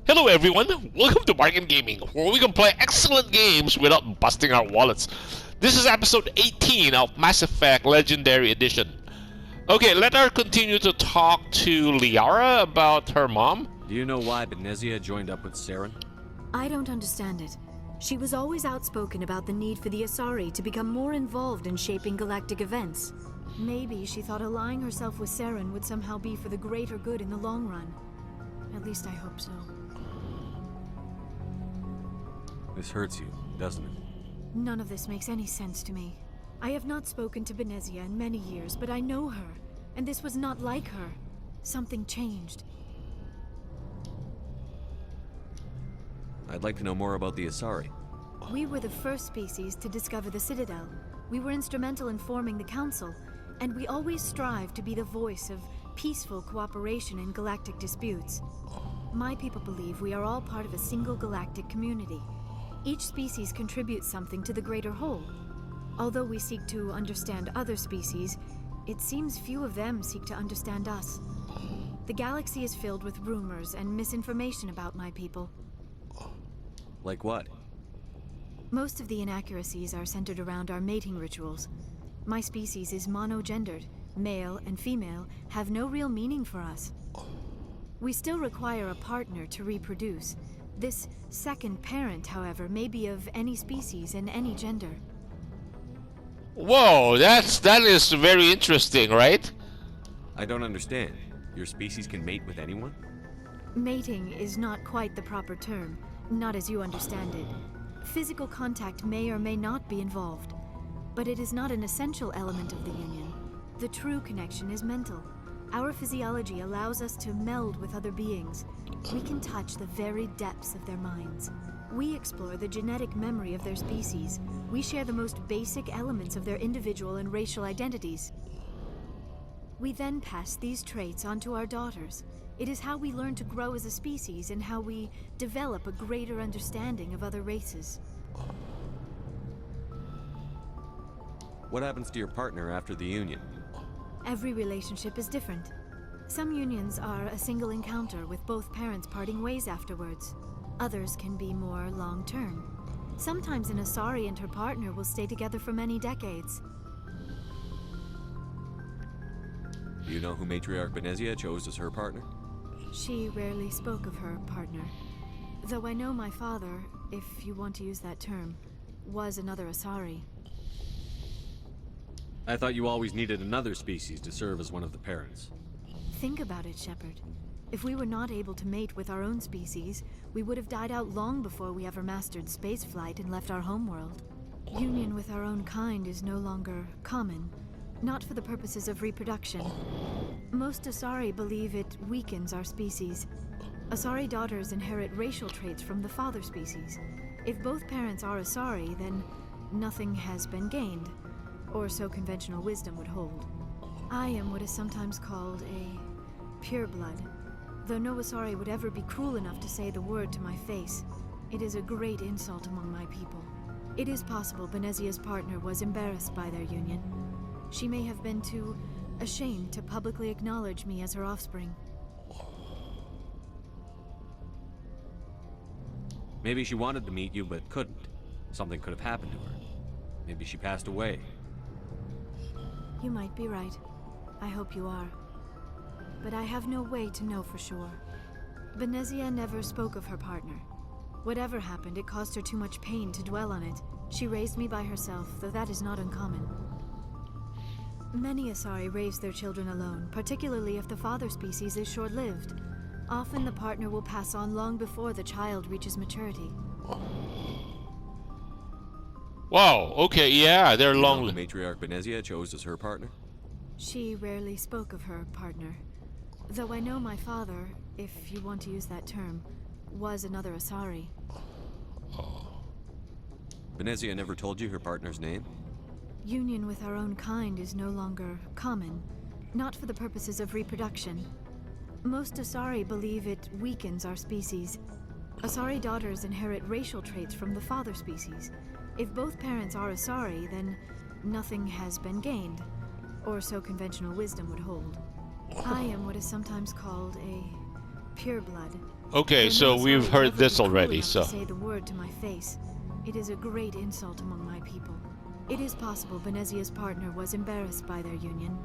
Hello everyone, welcome to Bargain Gaming, where we can play excellent games without busting our wallets. This is episode 18 of Mass Effect Legendary Edition. Okay, let her continue to talk to Liara about her mom. Do you know why Benezia joined up with Saren? I don't understand it. She was always outspoken about the need for the Asari to become more involved in shaping galactic events. Maybe she thought allying herself with Saren would somehow be for the greater good in the long run. At least I hope so. This hurts you, doesn't it? None of this makes any sense to me. I have not spoken to Benezia in many years, but I know her, and this was not like her. Something changed. I'd like to know more about the Asari. We were the first species to discover the Citadel. We were instrumental in forming the Council, and we always strive to be the voice of peaceful cooperation in galactic disputes. My people believe we are all part of a single galactic community. Each species contributes something to the greater whole. Although we seek to understand other species, it seems few of them seek to understand us. The galaxy is filled with rumors and misinformation about my people. Like what? Most of the inaccuracies are centered around our mating rituals. My species is monogendered. Male and female have no real meaning for us. We still require a partner to reproduce. This second parent, however, may be of any species and any gender. Whoa, that is very interesting, right? I don't understand. Your species can mate with anyone? Mating is not quite the proper term, not as you understand it. Physical contact may or may not be involved, but it is not an essential element of the union. The true connection is mental. Our physiology allows us to meld with other beings. We can touch the very depths of their minds. We explore the genetic memory of their species. We share the most basic elements of their individual and racial identities. We then pass these traits on to our daughters. It is how we learn to grow as a species and how we develop a greater understanding of other races. What happens to your partner after the union? Every relationship is different. Some unions are a single encounter with both parents parting ways afterwards. Others can be more long-term. Sometimes an Asari and her partner will stay together for many decades. Do you know who Matriarch Benezia chose as her partner? She rarely spoke of her partner. Though I know my father, if you want to use that term, was another Asari. I thought you always needed another species to serve as one of the parents. Think about it, Shepard. If we were not able to mate with our own species, we would have died out long before we ever mastered spaceflight and left our homeworld. Union with our own kind is no longer common, not for the purposes of reproduction. Most Asari believe it weakens our species. Asari daughters inherit racial traits from the father species. If both parents are Asari, then nothing has been gained, or so conventional wisdom would hold. I am what is sometimes called a pureblood, though no Asari would ever be cruel enough to say the word to my face. It is a great insult among my people. It is possible Benezia's partner was embarrassed by their union. She may have been too ashamed to publicly acknowledge me as her offspring. Maybe she wanted to meet you but couldn't. Something could have happened to her. Maybe she passed away. You might be right. I hope you are. But I have no way to know for sure. Benezia never spoke of her partner. Whatever happened, it caused her too much pain to dwell on it. She raised me by herself, though that is not uncommon. Many Asari raise their children alone, particularly if the father species is short-lived. Often the partner will pass on long before the child reaches maturity. Wow, okay, yeah, they're Do you long. know who Matriarch Benezia chose as her partner? She rarely spoke of her partner. Though I know my father, if you want to use that term, was another Asari. Benezia never told you her partner's name? Union with our own kind is no longer common, not for the purposes of reproduction. Most Asari believe it weakens our species. Asari daughters inherit racial traits from the father species. If both parents are Asari, then nothing has been gained, or so conventional wisdom would hold. I am what is sometimes called a pure blood. Okay, Their so nose we've would heard never this be cool already, enough so... to say the word to my face. It is a great insult among my people. It is possible Benezia's partner was embarrassed by their union.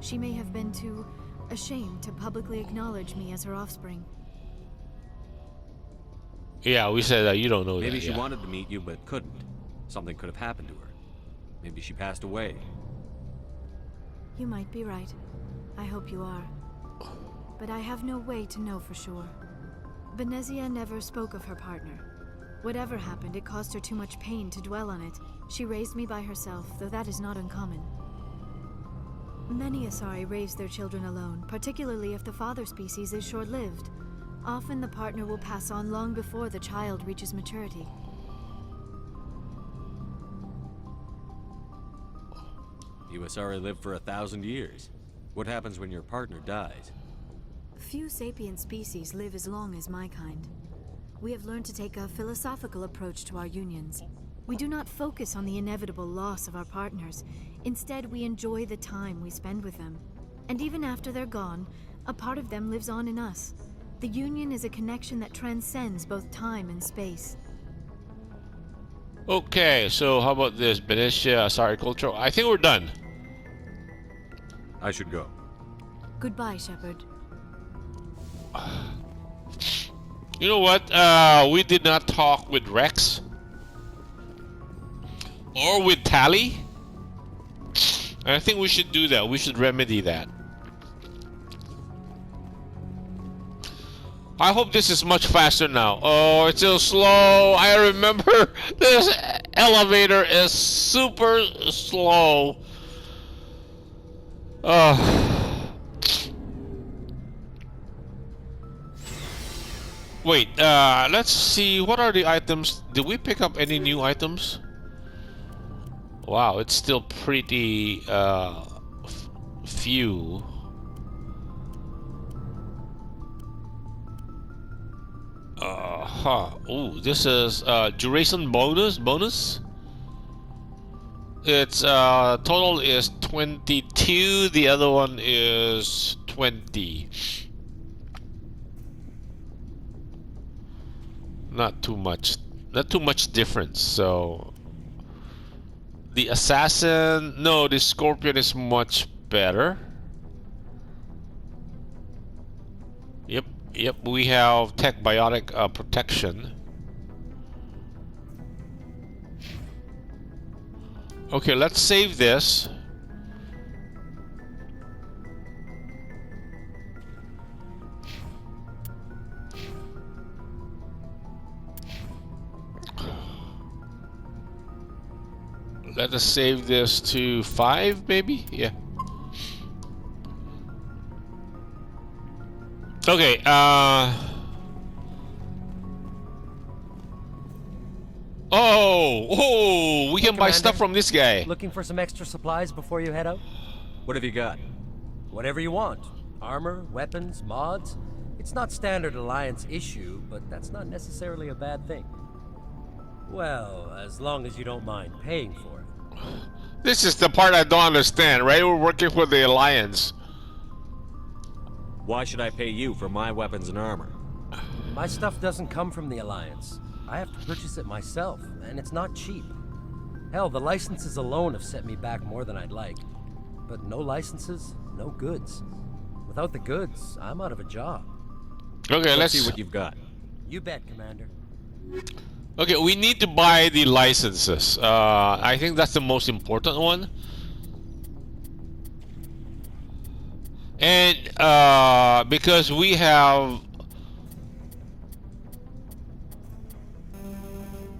She may have been too ashamed to publicly acknowledge me as her offspring. Yeah, we said that. You don't know Maybe that. she Yeah. wanted to meet you, but couldn't. Something could have happened to her. Maybe she passed away. You might be right. I hope you are. But I have no way to know for sure. Benezia never spoke of her partner. Whatever happened, it caused her too much pain to dwell on it. She raised me by herself, though that is not uncommon. Many Asari raise their children alone, particularly if the father species is short-lived. Often the partner will pass on long before the child reaches maturity. You Asari live for 1,000 years. What happens when your partner dies? Few sapient species live as long as my kind. We have learned to take a philosophical approach to our unions. We do not focus on the inevitable loss of our partners. Instead, we enjoy the time we spend with them. And even after they're gone, a part of them lives on in us. The union is a connection that transcends both time and space. Okay, so how about this? Benicia, Asari culture. I think we're done. I should go. Goodbye, Shepard. You know what? We did not talk with Rex. Or with Tally. And I think we should do that. We should remedy that. I hope this is much faster now. Oh, it's still slow. I remember this elevator is super slow. Wait, let's see. What are the items? Did we pick up any new items? Wow, it's still pretty few. Ooh, this is duration bonus. Its total is 22. The other one is 20. Not too much difference. So the assassin, no, the scorpion is much better. Yep, we have tech biotic protection. Okay, let's save this. Let us save this to 5, maybe? Yeah. Okay, Oh, we can buy Commander, stuff from this guy. Looking for some extra supplies before you head out? What have you got? Whatever you want. Armor, weapons, mods. It's not standard Alliance issue, but that's not necessarily a bad thing. Well, as long as you don't mind paying for it. This is the part I don't understand, right? We're working for the Alliance. Why should I pay you for my weapons and armor? My stuff doesn't come from the Alliance. I have to purchase it myself, and it's not cheap. Hell, the licenses alone have set me back more than I'd like. But no licenses, no goods. Without the goods, I'm out of a job. Okay, Let's see what you've got. You bet, Commander. Okay, we need to buy the licenses. I think that's the most important one. And because we have...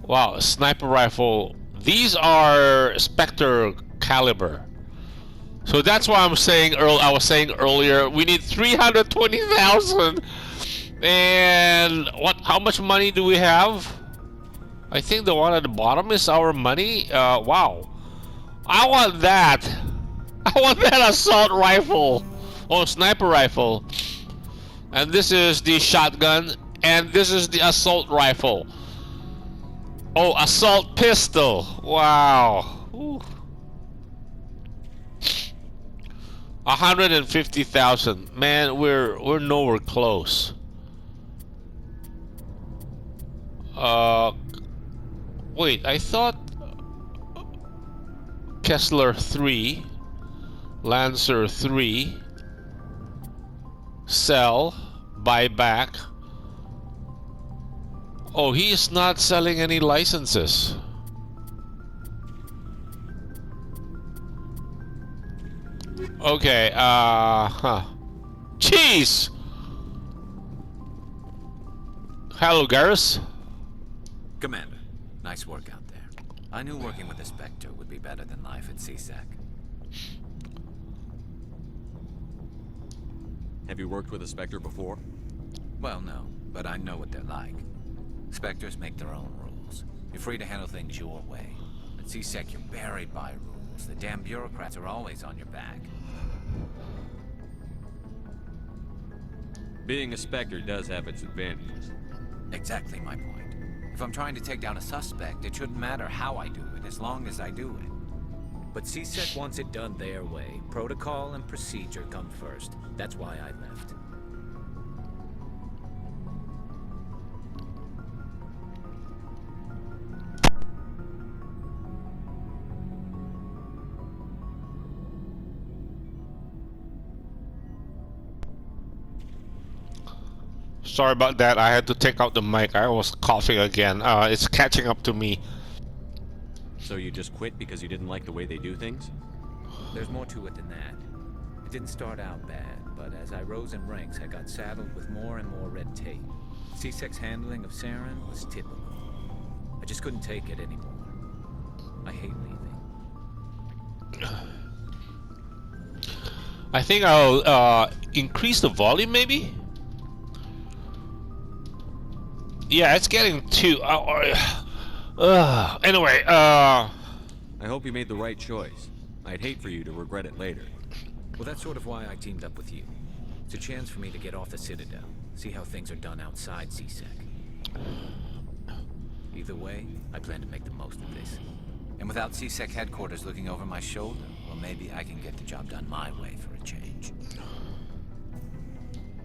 Wow, a sniper rifle. These are Spectre caliber. So that's why I was saying earlier, we need 320,000. And how much money do we have? I think the one at the bottom is our money. Wow. I want that. I want that assault rifle. Oh, sniper rifle. And this is the shotgun. And this is the assault rifle. Oh, assault pistol. Wow. Ooh. 150,000. Man, we're nowhere close. Uh, wait, I thought Kessler 3, Lancer 3, sell, buy back. Oh, he is not selling any licenses. Okay, Jeez! Hello, Garrus. Commander, nice work out there. I knew working with the Spectre would be better than life at CSEC. Have you worked with a Spectre before? Well, no, but I know what they're like. Spectres make their own rules. You're free to handle things your way. At CSEC, you're buried by rules. The damn bureaucrats are always on your back. Being a Spectre does have its advantages. Exactly my point. If I'm trying to take down a suspect, it shouldn't matter how I do it, as long as I do it. But CSEC wants it done their way. Protocol and procedure come first. That's why I left. Sorry about that. I had to take out the mic. I was coughing again. It's catching up to me. So you just quit because you didn't like the way they do things? There's more to it than that. It didn't start out bad, but as I rose in ranks, I got saddled with more and more red tape. CSEC's handling of Saren was typical. I just couldn't take it anymore. I hate leaving. I think I'll increase the volume, maybe? Yeah, it's getting too... anyway, I hope you made the right choice. I'd hate for you to regret it later. Well, that's sort of why I teamed up with you. It's a chance for me to get off the Citadel, see how things are done outside CSEC. Either way, I plan to make the most of this. And without CSEC headquarters looking over my shoulder, well, maybe I can get the job done my way for a change.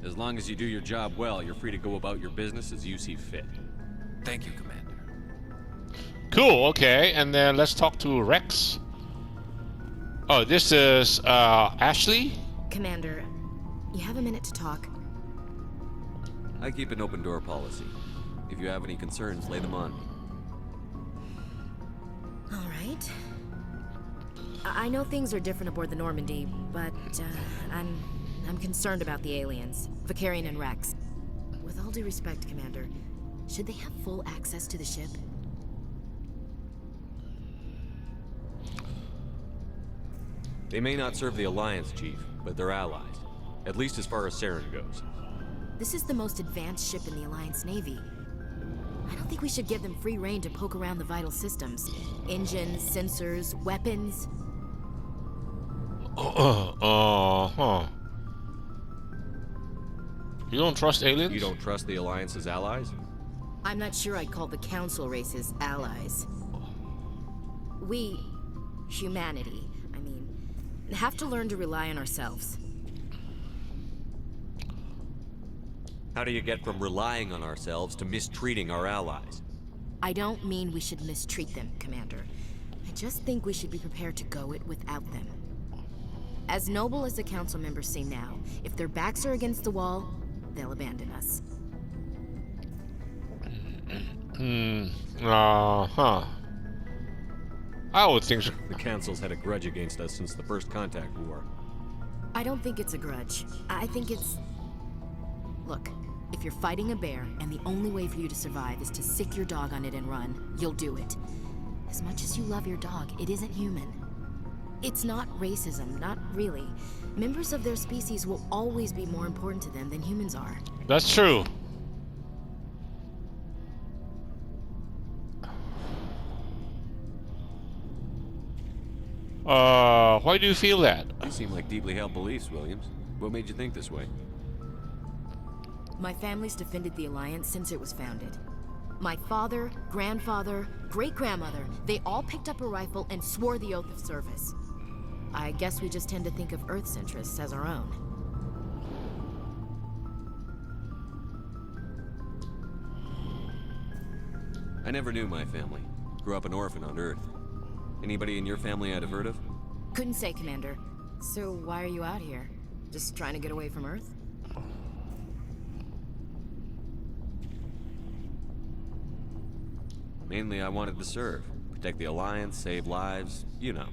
As long as you do your job well, you're free to go about your business as you see fit. Thank you, Commander. cool, okay. And then let's talk to Rex. Oh, this is, Ashley? Commander, you have a minute to talk. I keep an open door policy. If you have any concerns, lay them on me. All right. I know things are different aboard the Normandy, but I'm concerned about the aliens, Vicarian and Rex. With all due respect, Commander, should they have full access to the ship? They may not serve the Alliance, Chief, but they're allies. At least as far as Saren goes. This is the most advanced ship in the Alliance Navy. I don't think we should give them free rein to poke around the vital systems. Engines, sensors, weapons. You don't trust aliens? You don't trust the Alliance's allies? I'm not sure I'd call the Council races allies. We, humanity, I mean, have to learn to rely on ourselves. How do you get from relying on ourselves to mistreating our allies? I don't mean we should mistreat them, Commander. I just think we should be prepared to go it without them. As noble as the Council members seem now, if their backs are against the wall, they'll abandon us. I would think so. The Council's had a grudge against us since the First Contact War. I don't think it's a grudge. I think it's... Look, if you're fighting a bear and the only way for you to survive is to sick your dog on it and run, you'll do it. As much as you love your dog, it isn't human. It's not racism, not really. Members of their species will always be more important to them than humans are. That's true. Why do you feel that? You seem like deeply held beliefs, Williams. What made you think this way? My family's defended the Alliance since it was founded. My father, grandfather, great-grandmother, they all picked up a rifle and swore the oath of service. I guess we just tend to think of Earth's interests as our own. I never knew my family. Grew up an orphan on Earth. Anybody in your family I'd have heard of? Couldn't say, Commander. So why are you out here? Just trying to get away from Earth? Mainly I wanted to serve. Protect the Alliance, save lives, you know.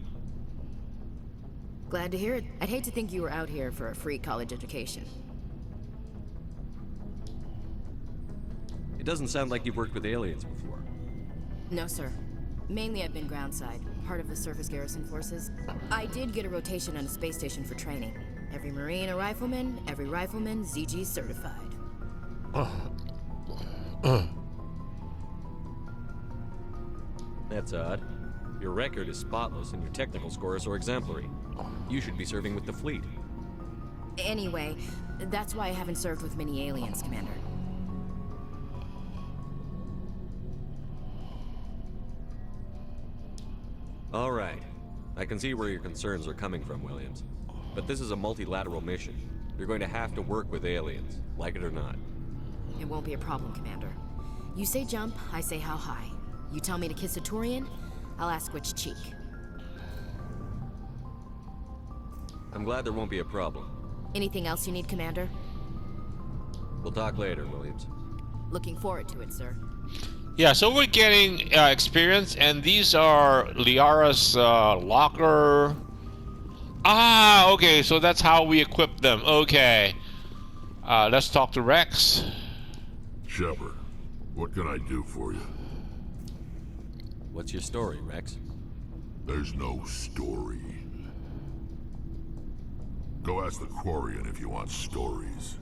Glad to hear it. I'd hate to think you were out here for a free college education. It doesn't sound like you've worked with aliens before. No, sir. Mainly I've been groundside, part of the surface garrison forces. I did get a rotation on a space station for training. Every Marine a rifleman, every rifleman ZG certified. That's odd. Your record is spotless and your technical scores are exemplary. You should be serving with the fleet. Anyway, that's why I haven't served with many aliens, Commander. All right. I can see where your concerns are coming from, Williams. But this is a multilateral mission. You're going to have to work with aliens, like it or not. It won't be a problem, Commander. You say jump, I say how high. You tell me to kiss a Turian, I'll ask which cheek. I'm glad there won't be a problem. Anything else you need, Commander? We'll talk later, Williams. Looking forward to it, sir. Yeah, so we're getting experience, and these are Liara's locker. Ah, okay, so that's how we equip them. Okay. Let's talk to Rex. Shepard, what can I do for you? What's your story, Rex? There's no story. Go ask the Quarian if you want stories.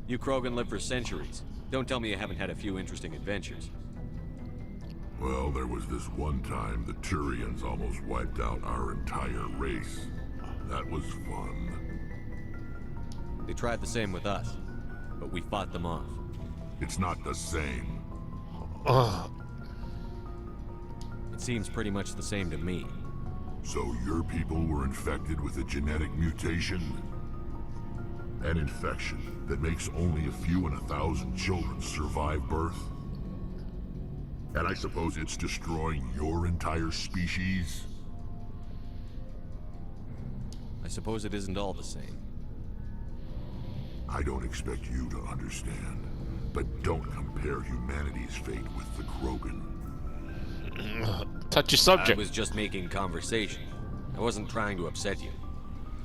You Krogan live for centuries. Don't tell me you haven't had a few interesting adventures. Well, there was this one time the Turians almost wiped out our entire race. That was fun. They tried the same with us, but we fought them off. It's not the same. It seems pretty much the same to me. So your people were infected with a genetic mutation? An infection that makes only a few in 1,000 children survive birth? And I suppose it's destroying your entire species? I suppose it isn't all the same. I don't expect you to understand, but don't compare humanity's fate with the Krogan. Touchy I subject. was just making conversation. I wasn't trying to upset you.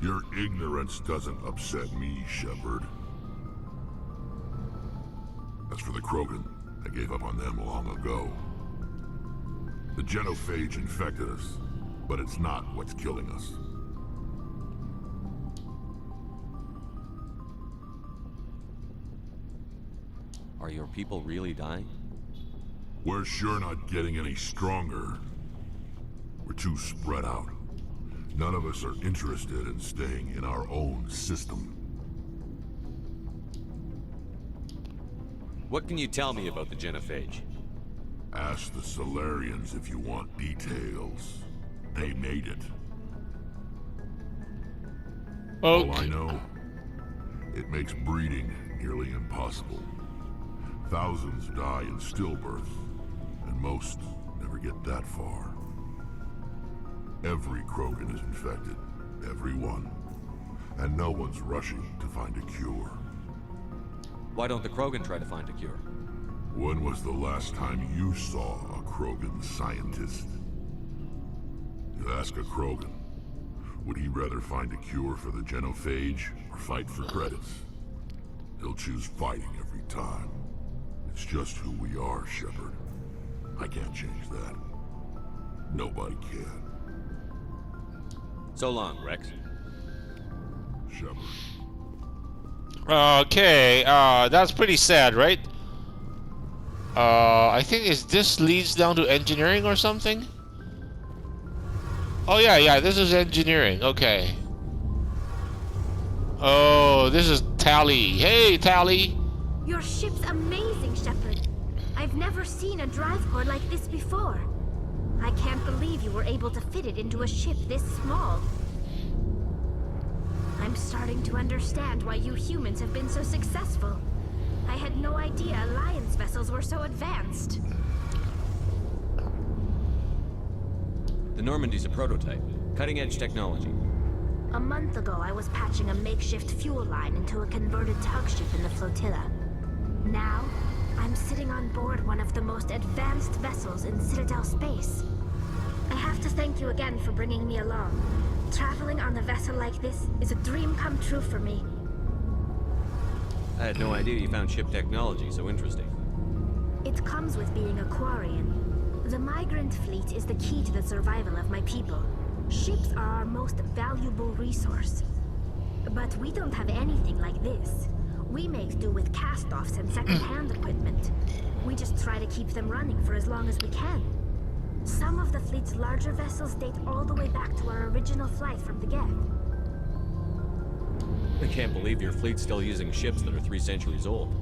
Your ignorance doesn't upset me, Shepard. As for the Krogan, I gave up on them long ago. The genophage infected us, but it's not what's killing us. Are your people really dying? We're sure not getting any stronger. We're too spread out. None of us are interested in staying in our own system. What can you tell me about the genophage? Ask the Solarians if you want details. They made it. All I Okay. know, it makes breeding nearly impossible. Thousands die in stillbirth, and most never get that far. Every Krogan is infected. Every one. And no one's rushing to find a cure. Why don't the Krogan try to find a cure? When was the last time you saw a Krogan scientist? You ask a Krogan, would he rather find a cure for the genophage or fight for credits? He'll choose fighting every time. It's just who we are, Shepard. I can't change that. Nobody can. So long, Rex. Shepard. Okay, that's pretty sad, right? I think this leads down to engineering or something? Oh yeah, this is engineering, okay. Oh, this is Tally. Hey, Tally! Your ship's amazing, Shepard. I've never seen a drive core like this before. I can't believe you were able to fit it into a ship this small. I'm starting to understand why you humans have been so successful. I had no idea Alliance vessels were so advanced. The Normandy's a prototype. Cutting-edge technology. A month ago, I was patching a makeshift fuel line into a converted tug ship in the flotilla. Now, I'm sitting on board one of the most advanced vessels in Citadel space. I have to thank you again for bringing me along. Traveling on a vessel like this is a dream come true for me. I had no idea you found ship technology so interesting. It comes with being a Quarian. The migrant fleet is the key to the survival of my people. Ships are our most valuable resource. But we don't have anything like this. We make do with cast-offs and second-hand equipment. We just try to keep them running for as long as we can. Some of the fleet's larger vessels date all the way back to our original flight from the Geth. I can't believe your fleet's still using ships that are 3 centuries old.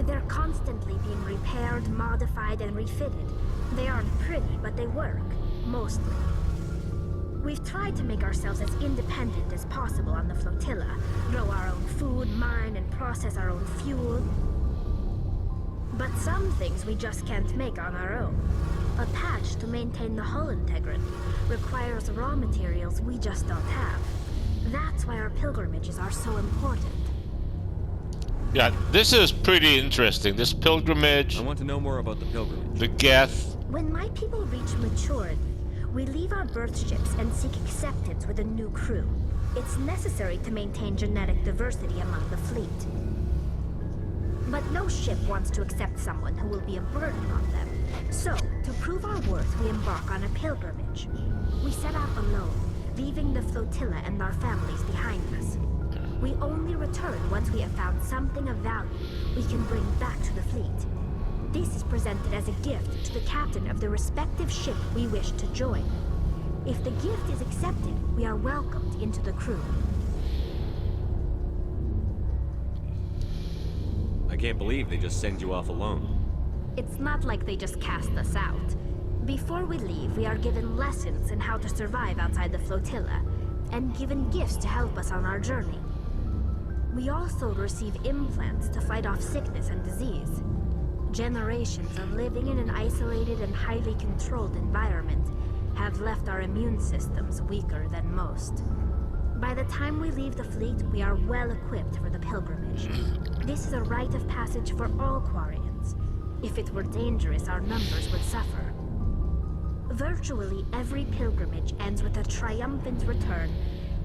They're constantly being repaired, modified, and refitted. They aren't pretty, but they work. Mostly. We've tried to make ourselves as independent as possible on the flotilla. Grow our own food, mine, and process our own fuel. But some things we just can't make on our own. A patch to maintain the hull integrity requires raw materials we just don't have. That's why our pilgrimages are so important. Yeah, this is pretty interesting. This pilgrimage, I want to know more about the pilgrimage. the Geth. When my people reach maturity, we leave our birth ships and seek acceptance with a new crew. It's necessary to maintain genetic diversity among the fleet. But no ship wants to accept someone who will be a burden on them. So, to prove our worth, we embark on a pilgrimage. We set out alone, leaving the flotilla and our families behind us. We only return once we have found something of value we can bring back to the fleet. This is presented as a gift to the captain of the respective ship we wish to join. If the gift is accepted, we are welcomed into the crew. I can't believe they just send you off alone. It's not like they just cast us out. Before we leave, we are given lessons in how to survive outside the flotilla, and given gifts to help us on our journey. We also receive implants to fight off sickness and disease. Generations of living in an isolated and highly controlled environment have left our immune systems weaker than most. By the time we leave the fleet, we are well equipped for the pilgrimage. This is a rite of passage for all Quarians. If it were dangerous, our numbers would suffer. Virtually every pilgrimage ends with a triumphant return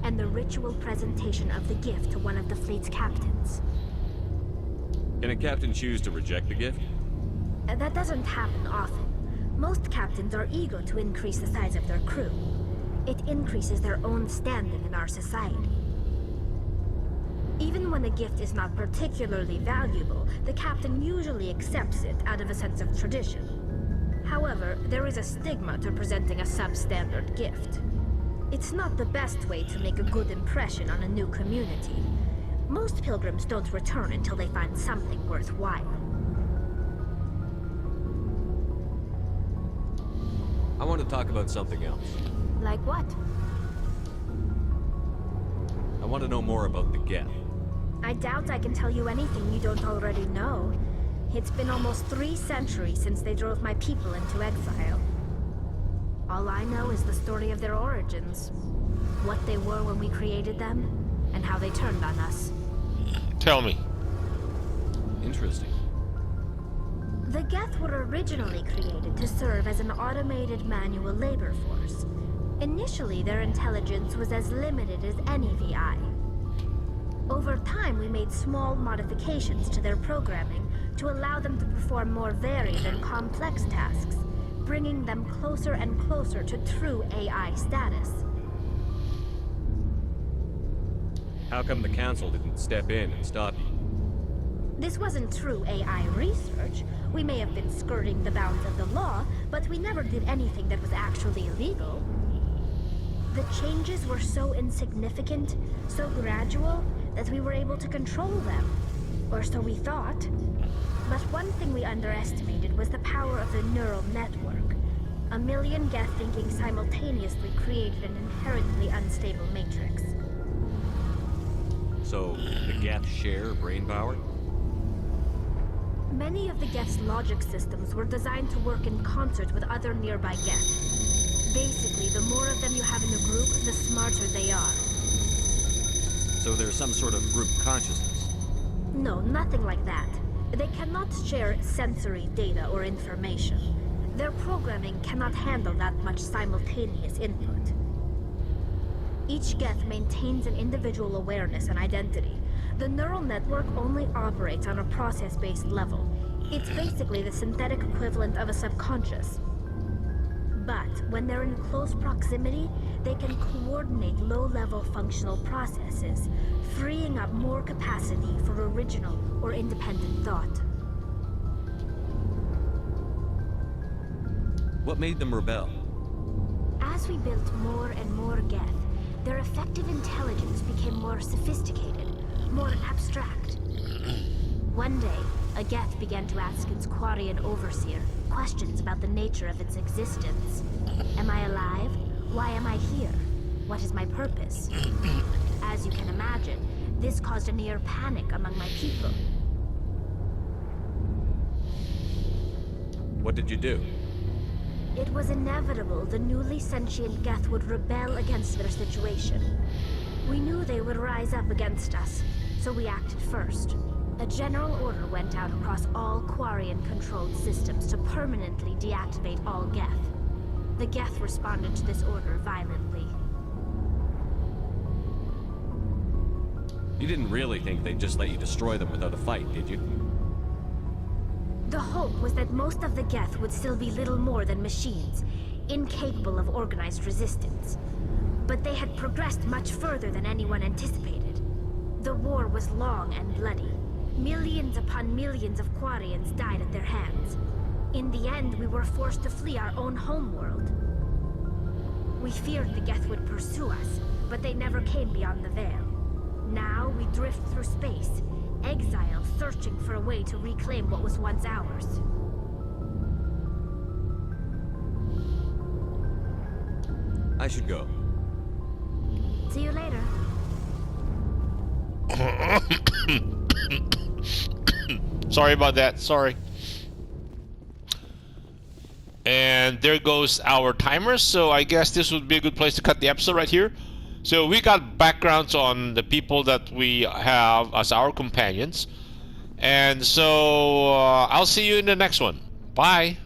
and the ritual presentation of the gift to one of the fleet's captains. Can a captain choose to reject the gift? That doesn't happen often. Most captains are eager to increase the size of their crew. It increases their own standing in our society. Even when a gift is not particularly valuable, the captain usually accepts it out of a sense of tradition. However, there is a stigma to presenting a substandard gift. It's not the best way to make a good impression on a new community. Most pilgrims don't return until they find something worthwhile. I want to talk about something else. Like what? I want to know more about the Geth. I doubt I can tell you anything you don't already know. It's been almost 3 centuries since they drove my people into exile. All I know is the story of their origins. What they were when we created them, and how they turned on us. Tell me. Interesting. The Geth were originally created to serve as an automated manual labor force. Initially, their intelligence was as limited as any VI. Over time, we made small modifications to their programming to allow them to perform more varied and complex tasks, bringing them closer and closer to true AI status. How come the Council didn't step in and stop you? This wasn't true AI research. We may have been skirting the bounds of the law, but we never did anything that was actually illegal. The changes were so insignificant, so gradual, that we were able to control them. Or so we thought. But one thing we underestimated was the power of the neural network. A million Geth thinking simultaneously created an inherently unstable matrix. So, the Geth share brain power? Many of the Geth's logic systems were designed to work in concert with other nearby Geth. Basically, the more of them you have in the group, the smarter they are. So there's some sort of group consciousness. No, nothing like that. They cannot share sensory data or information. Their programming cannot handle that much simultaneous input. Each Geth maintains an individual awareness and identity. The neural network only operates on a process-based level. It's basically the synthetic equivalent of a subconscious. But when they're in close proximity, they can coordinate low-level functional processes, freeing up more capacity for original or independent thought. What made them rebel? As we built more and more Geth, their effective intelligence became more sophisticated, more abstract. One day, a Geth began to ask its Quarian overseer questions about the nature of its existence. Am I alive? Why am I here? What is my purpose? As you can imagine, this caused a near panic among my people. What did you do? It was inevitable the newly sentient Geth would rebel against their situation. We knew they would rise up against us, so we acted first. A general order went out across all Quarian-controlled systems to permanently deactivate all Geth. The Geth responded to this order violently. You didn't really think they'd just let you destroy them without a fight, did you? The hope was that most of the Geth would still be little more than machines, incapable of organized resistance. But they had progressed much further than anyone anticipated. The war was long and bloody. Millions upon millions of Quarians died at their hands. In the end, we were forced to flee our own homeworld. We feared the Geth would pursue us, but they never came beyond the Veil. Now we drift through space, exiled, searching for a way to reclaim what was once ours. I should go. See you later. Sorry about that, sorry. And there goes our timer, so I guess this would be a good place to cut the episode right here. So we got backgrounds on the people that we have as our companions. And so I'll see you in the next one. Bye.